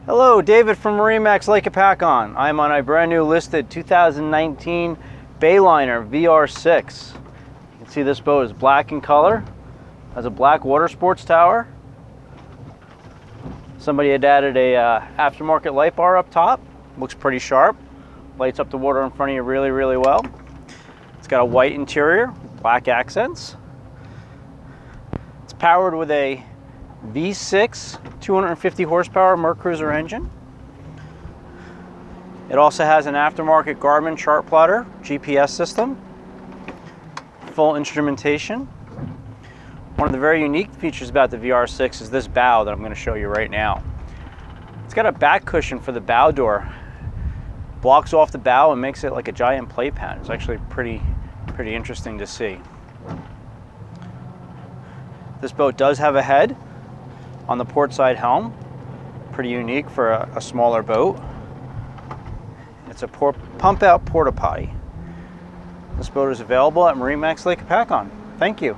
Hello, David from MarineMax Lake Hopatcong. I'm on a brand new listed 2019 Bayliner VR6. You can see this boat is black in color, has a black water sports tower. Somebody had added a aftermarket light bar up top. Looks pretty sharp. Lights up the water in front of you really well. It's got a white interior, black accents. It's powered with a V6 250 horsepower Mercruiser engine. It also has an aftermarket Garmin chart plotter GPS system, full instrumentation. One of the very unique features about the VR6 is this bow that I'm going to show you right now. It's got a back cushion for the bow door. Blocks off the bow and makes it like a giant playpen. It's actually pretty interesting to see. This boat does have a head on the port side helm. Pretty unique for a smaller boat. It's a pump out porta potty. This boat is available at MarineMax Lake Hopatcong. Thank you.